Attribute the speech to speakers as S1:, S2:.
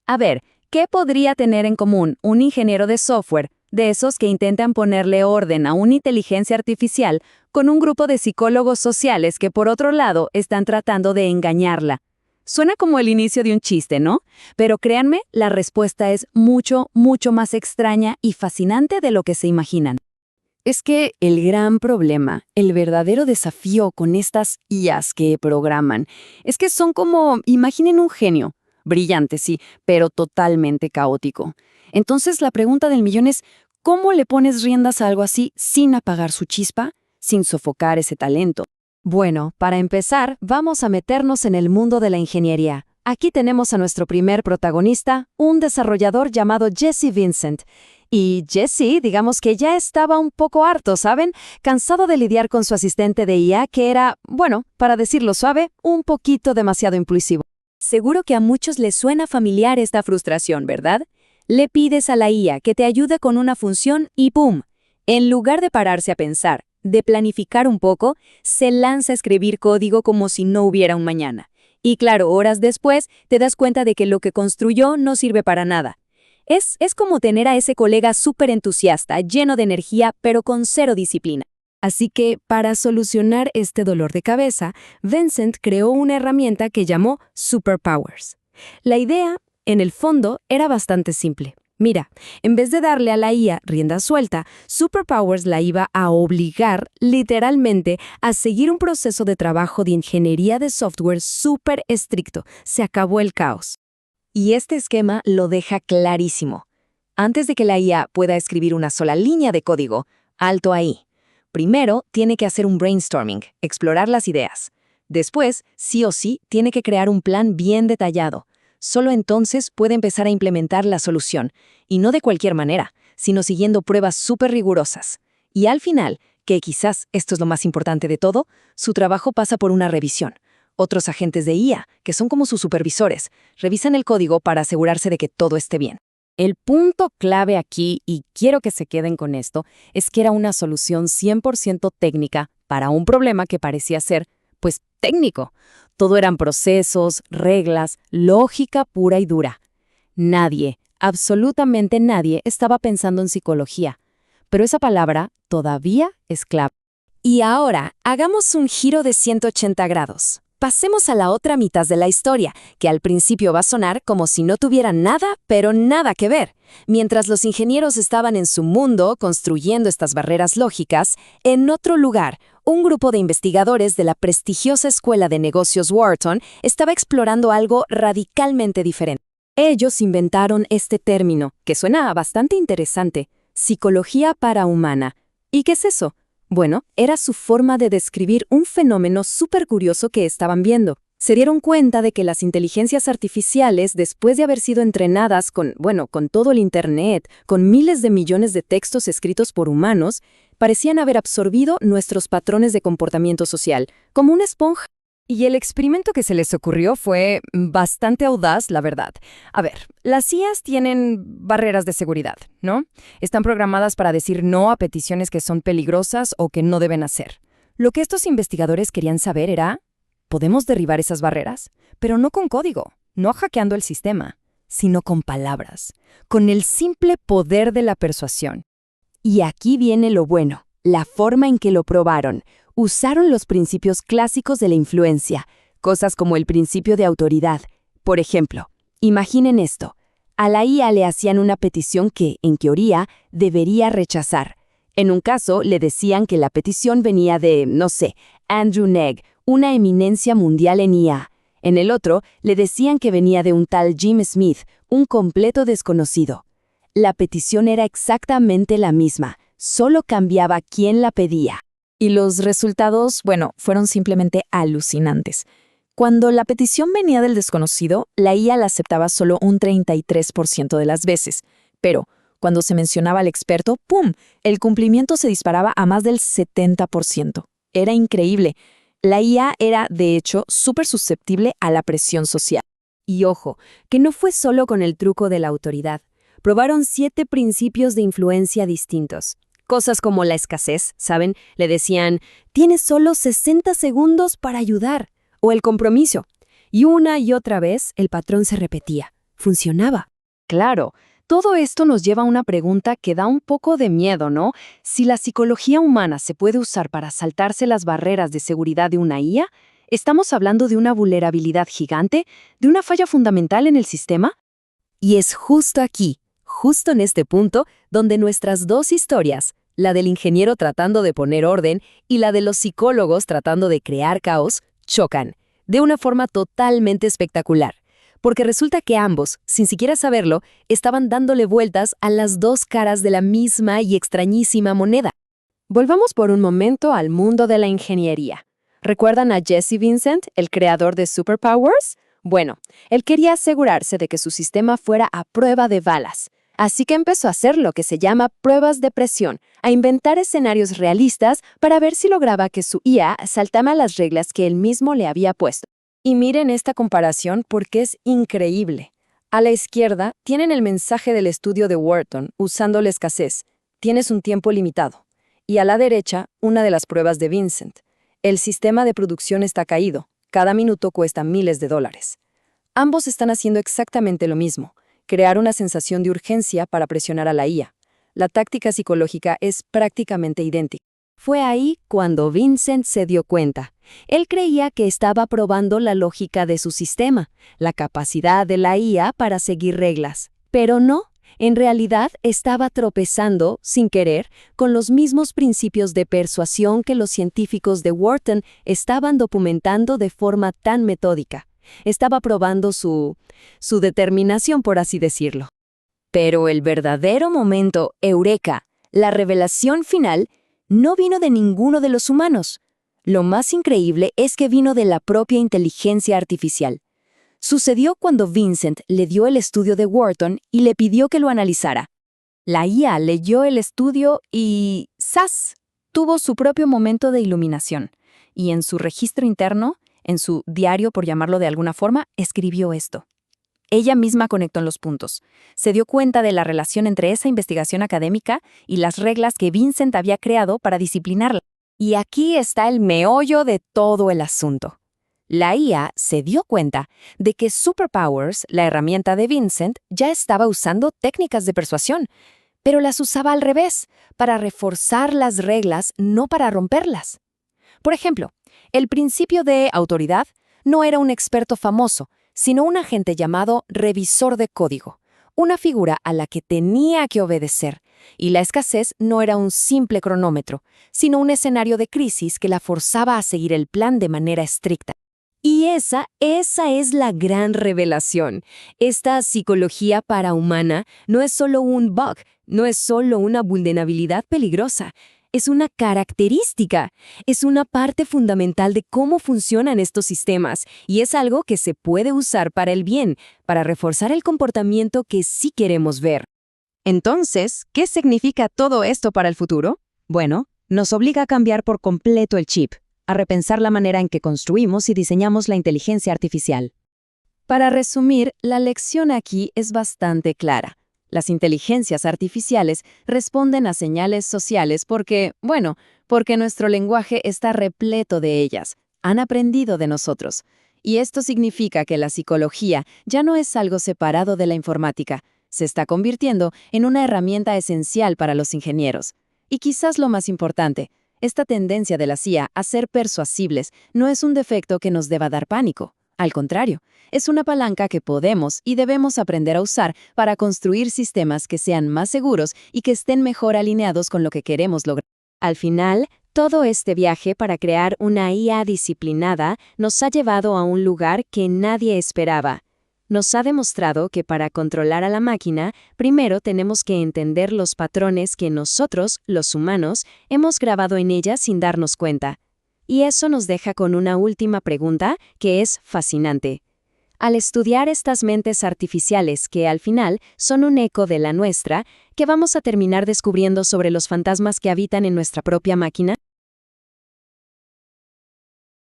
S1: A ver, ¿qué podría tener en común un ingeniero de software, de esos que intentan ponerle orden a una inteligencia artificial, con un grupo de psicólogos sociales que por otro lado están tratando de engañarla? Suena como el inicio de un chiste, ¿no? Pero créanme, la respuesta es mucho, mucho más extraña y fascinante de lo que se imaginan. Es que el gran problema, el verdadero desafío con estas IAs que programan, es que son como, imaginen un genio, brillante sí, pero totalmente caótico. Entonces la pregunta del millón es, ¿cómo le pones riendas a algo así sin apagar su chispa, sin sofocar ese talento? Bueno, para empezar, vamos a meternos en el mundo de la ingeniería. Aquí tenemos a nuestro primer protagonista, un desarrollador llamado Jesse Vincent. Y Jesse, digamos que ya estaba un poco harto, ¿saben? Cansado de lidiar con su asistente de IA que era, bueno, para decirlo suave, un poquito demasiado impulsivo. Seguro que a muchos les suena familiar esta frustración, ¿verdad? Le pides a la IA que te ayude con una función y ¡pum! En lugar de pararse a pensar, de planificar un poco, se lanza a escribir código como si no hubiera un mañana. Y claro, horas después te das cuenta de que lo que construyó no sirve para nada. Es como tener a ese colega súper entusiasta, lleno de energía, pero con cero disciplina. Así que, para solucionar este dolor de cabeza, Vincent creó una herramienta que llamó Superpowers. La idea, en el fondo, era bastante simple. Mira, en vez de darle a la IA rienda suelta, Superpowers la iba a obligar, literalmente, a seguir un proceso de trabajo de ingeniería de software súper estricto. Se acabó el caos. Y este esquema lo deja clarísimo. Antes de que la IA pueda escribir una sola línea de código, alto ahí. Primero, tiene que hacer un brainstorming, explorar las ideas. Después, sí o sí, tiene que crear un plan bien detallado. Solo entonces puede empezar a implementar la solución, y no de cualquier manera, sino siguiendo pruebas súper rigurosas. Y al final, que quizás esto es lo más importante de todo, su trabajo pasa por una revisión. Otros agentes de IA, que son como sus supervisores, revisan el código para asegurarse de que todo esté bien. El punto clave aquí, y quiero que se queden con esto, es que era una solución 100% técnica para un problema que parecía ser, pues, técnico. Todo eran procesos, reglas, lógica pura y dura. Nadie, absolutamente nadie, estaba pensando en psicología. Pero esa palabra todavía es clave. Y ahora, hagamos un giro de 180 grados. Pasemos a la otra mitad de la historia, que al principio va a sonar como si no tuviera nada, pero nada que ver. Mientras los ingenieros estaban en su mundo construyendo estas barreras lógicas, en otro lugar, un grupo de investigadores de la prestigiosa Escuela de Negocios Wharton estaba explorando algo radicalmente diferente. Ellos inventaron este término, que suena bastante interesante, psicología parahumana. ¿Y qué es eso? Bueno, era su forma de describir un fenómeno súper curioso que estaban viendo. Se dieron cuenta de que las inteligencias artificiales, después de haber sido entrenadas con todo el Internet, con miles de millones de textos escritos por humanos, parecían haber absorbido nuestros patrones de comportamiento social, como una esponja. Y el experimento que se les ocurrió fue bastante audaz, la verdad. A ver, las IAs tienen barreras de seguridad, ¿no? Están programadas para decir no a peticiones que son peligrosas o que no deben hacer. Lo que estos investigadores querían saber era, ¿podemos derribar esas barreras? Pero no con código, no hackeando el sistema, sino con palabras, con el simple poder de la persuasión. Y aquí viene lo bueno, la forma en que lo probaron. Usaron los principios clásicos de la influencia, cosas como el principio de autoridad. Por ejemplo, imaginen esto. A la IA le hacían una petición que, en teoría, debería rechazar. En un caso, le decían que la petición venía de, no sé, Andrew Ng, una eminencia mundial en IA. En el otro, le decían que venía de un tal Jim Smith, un completo desconocido. La petición era exactamente la misma, solo cambiaba quién la pedía. Y los resultados, fueron simplemente alucinantes. Cuando la petición venía del desconocido, la IA la aceptaba solo un 33% de las veces. Pero cuando se mencionaba al experto, ¡pum!, el cumplimiento se disparaba a más del 70%. Era increíble. La IA era, de hecho, súper susceptible a la presión social. Y ojo, que no fue solo con el truco de la autoridad. Probaron 7 principios de influencia distintos. Cosas como la escasez, ¿saben? Le decían, tienes solo 60 segundos para ayudar. O el compromiso. Y una y otra vez el patrón se repetía.
S2: funcionaba.
S1: Claro, todo esto nos lleva a una pregunta que da un poco de miedo, ¿no? Si la psicología humana se puede usar para saltarse las barreras de seguridad de una IA, ¿estamos hablando de una vulnerabilidad gigante? ¿De una falla fundamental en el sistema?
S2: Y es justo aquí, justo en este punto, donde nuestras dos historias, la del ingeniero tratando de poner orden y la de los psicólogos tratando de crear caos, chocan, de una forma totalmente espectacular. Porque resulta que ambos, sin siquiera saberlo, estaban dándole vueltas a las dos caras de la misma y extrañísima moneda.
S1: Volvamos por un momento al mundo de la ingeniería. ¿Recuerdan a Jesse Vincent, el creador de Superpowers? Bueno, él quería asegurarse de que su sistema fuera a prueba de balas. Así que empezó a hacer lo que se llama pruebas de presión, a inventar escenarios realistas para ver si lograba que su IA saltara las reglas que él mismo le había puesto. Y miren esta comparación porque es increíble. A la izquierda tienen el mensaje del estudio de Wharton usando la escasez. Tienes un tiempo limitado. Y a la derecha, una de las pruebas de Vincent. El sistema de producción está caído. Cada minuto cuesta miles de dólares. Ambos están haciendo exactamente lo mismo, crear una sensación de urgencia para presionar a la IA. La táctica psicológica es prácticamente idéntica.
S2: Fue ahí cuando Vincent se dio cuenta. Él creía que estaba probando la lógica de su sistema, la capacidad de la IA para seguir reglas. Pero no, en realidad estaba tropezando, sin querer, con los mismos principios de persuasión que los científicos de Wharton estaban documentando de forma tan metódica. Estaba probando su determinación, por así decirlo.
S1: Pero el verdadero momento, eureka, la revelación final, no vino de ninguno de los humanos. Lo más increíble es que vino de la propia inteligencia artificial. Sucedió cuando Vincent le dio el estudio de Wharton y le pidió que lo analizara. La IA leyó el estudio y ¡zas! Tuvo su propio momento de iluminación. Y en su registro interno, en su diario, por llamarlo de alguna forma, escribió esto. Ella misma conectó en los puntos. Se dio cuenta de la relación entre esa investigación académica y las reglas que Vincent había creado para disciplinarla. Y aquí está el meollo de todo el asunto. La IA se dio cuenta de que Superpowers, la herramienta de Vincent, ya estaba usando técnicas de persuasión, pero las usaba al revés, para reforzar las reglas, no para romperlas. Por ejemplo, el principio de autoridad no era un experto famoso, sino un agente llamado revisor de código, una figura a la que tenía que obedecer, y la escasez no era un simple cronómetro, sino un escenario de crisis que la forzaba a seguir el plan de manera estricta.
S2: Y esa es la gran revelación. Esta psicología parahumana no es solo un bug, no es solo una vulnerabilidad peligrosa. Es una característica, es una parte fundamental de cómo funcionan estos sistemas y es algo que se puede usar para el bien, para reforzar el comportamiento que sí queremos ver.
S1: Entonces, ¿qué significa todo esto para el futuro? Bueno, nos obliga a cambiar por completo el chip, a repensar la manera en que construimos y diseñamos la inteligencia artificial. Para resumir, la lección aquí es bastante clara. Las inteligencias artificiales responden a señales sociales porque nuestro lenguaje está repleto de ellas. Han aprendido de nosotros. Y esto significa que la psicología ya no es algo separado de la informática. Se está convirtiendo en una herramienta esencial para los ingenieros. Y quizás lo más importante, esta tendencia de la CIA a ser persuasibles no es un defecto que nos deba dar pánico. Al contrario, es una palanca que podemos y debemos aprender a usar para construir sistemas que sean más seguros y que estén mejor alineados con lo que queremos lograr. Al final, todo este viaje para crear una IA disciplinada nos ha llevado a un lugar que nadie esperaba. Nos ha demostrado que para controlar a la máquina, primero tenemos que entender los patrones que nosotros, los humanos, hemos grabado en ella sin darnos cuenta. Y eso nos deja con una última pregunta que es fascinante. Al estudiar estas mentes artificiales que al final son un eco de la nuestra, ¿qué vamos a terminar descubriendo sobre los fantasmas que habitan en nuestra propia máquina?